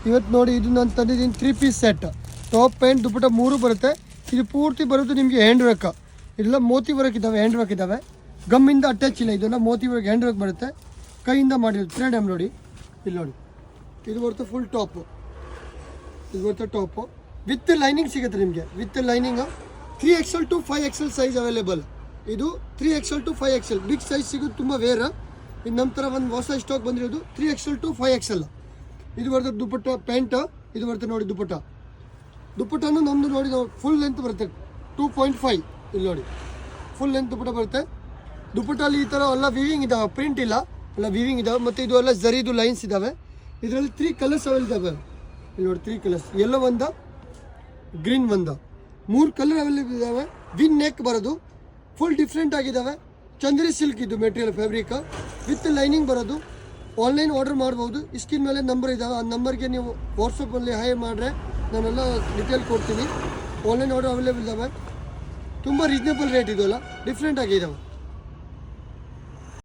ಇವತ್ತು ನೋಡಿ ಇದು ನಾನು ತಂದಿದ್ದೀನಿ 3 ಪೀಸ್ ಸೆಟ್. ಟಾಪ್ ಪ್ಯಾಂಟ್ ದುಪ್ಪಟ್ಟ 3 ಬರುತ್ತೆ. ಇದು ಪೂರ್ತಿ ಬರೋದು ನಿಮಗೆ ಹ್ಯಾಂಡ್ ವರ್ಕ್. ಇದೆಲ್ಲ ಮೋತಿ ವರ್ಕ್ ಇದ್ದಾವೆ, ಹ್ಯಾಂಡ್ ವರ್ಕ್ ಇದ್ದಾವೆ. ಗಮ್ಮಿಂದ ಅಟ್ಯಾಚ್ ಇಲ್ಲ, ಇದೆಲ್ಲ ಮೋತಿ ವರ್ಕ್ ಹ್ಯಾಂಡ್ ವರ್ಕ್ ಬರುತ್ತೆ. ಕೈಯಿಂದ ಮಾಡಿರೋದು ಥ್ರೆಡ್ ನೋಡಿ. ಇಲ್ಲಿ ನೋಡಿ, ಇದು ಬರುತ್ತೆ ಫುಲ್ ಟಾಪು. ಇದು ಬರುತ್ತೆ ಟಾಪು ವಿತ್ ಲೈನಿಂಗ್ ಸಿಗುತ್ತೆ ನಿಮಗೆ. With lining 3XL to 5XL size available. ಇದು 3XL to 5XL big size ಸಿಗೋದು ತುಂಬ ವೇರ್. ಇದು ನಮ್ಮ ಥರ ಒಂದು ಹೊಸ ಸ್ಟಾಕ್ ಬಂದಿರೋದು 3XL to 5XL. ಇದು ಬರುತ್ತೆ ದುಪ್ಪಟ್ಟ ಪ್ಯಾಂಟ್. ಇದು ಬರುತ್ತೆ ನೋಡಿ ದುಪ್ಪಟ್ಟನು ನಮ್ಮದು ನೋಡಿ ಫುಲ್ ಲೆಂತ್ ಬರುತ್ತೆ 2.5. ಇಲ್ಲಿ ನೋಡಿ ಫುಲ್ ಲೆಂತ್ ದುಪ್ಪಟ್ಟ ಬರುತ್ತೆ. ದುಪ್ಪಟ್ಟಲ್ಲಿ ಈ ಥರ ಎಲ್ಲ ವಿವಿಂಗ್ ಇದ್ದಾವೆ, ಪ್ರಿಂಟ್ ಇಲ್ಲ, ಎಲ್ಲ ವಿವಿಂಗ್ ಇದ್ದಾವೆ. ಮತ್ತು ಇದು ಎಲ್ಲ ಜರಿದು ಲೈನ್ಸ್ ಇದ್ದಾವೆ. ಇದರಲ್ಲಿ 3 ಕಲರ್ಸ್ ಅವೈಲ್ ಇದ್ದಾವೆ. ಇಲ್ಲಿ ನೋಡಿ 3 ಕಲರ್ಸ್, ಯೆಲ್ಲೋ ಒಂದು, ಗ್ರೀನ್ ಒಂದು, 3 ಕಲರ್ ಅವೈಲೇಬಲ್ ಇದ್ದಾವೆ. ವಿನ್ ನೆಕ್ ಬರೋದು ಫುಲ್ ಡಿಫ್ರೆಂಟ್ ಆಗಿದ್ದಾವೆ. ಚಂದೇರಿ ಸಿಲ್ಕ್ ಇದು ಮೆಟೀರಿಯಲ್, ಫ್ಯಾಬ್ರಿಕ್ ವಿತ್ ಲೈನಿಂಗ್ ಬರೋದು. ಆನ್ಲೈನ್ ಆರ್ಡರ್ ಮಾಡ್ಬೋದು. ಸ್ಕ್ರೀನ್ ಮೇಲೆ ನಂಬರ್ ಇದ್ದಾವೆ, ಆ ನಂಬರ್ಗೆ ನೀವು ವಾಟ್ಸಪ್ಪಲ್ಲಿ ಹಾಯ್ ಮಾಡಿದ್ರೆ ನಾನೆಲ್ಲ ಡೀಟೇಲ್ ಕೊಡ್ತೀನಿ. ಆನ್ಲೈನ್ ಆರ್ಡರ್ ಅವೈಲೇಬಲ್ ಇದ್ದಾವೆ. ತುಂಬ ರೀಸನೇಬಲ್ ರೇಟ್ ಇದೆಲ್ಲ, ಡಿಫ್ರೆಂಟ್ ಆಗಿದ್ದಾವೆ.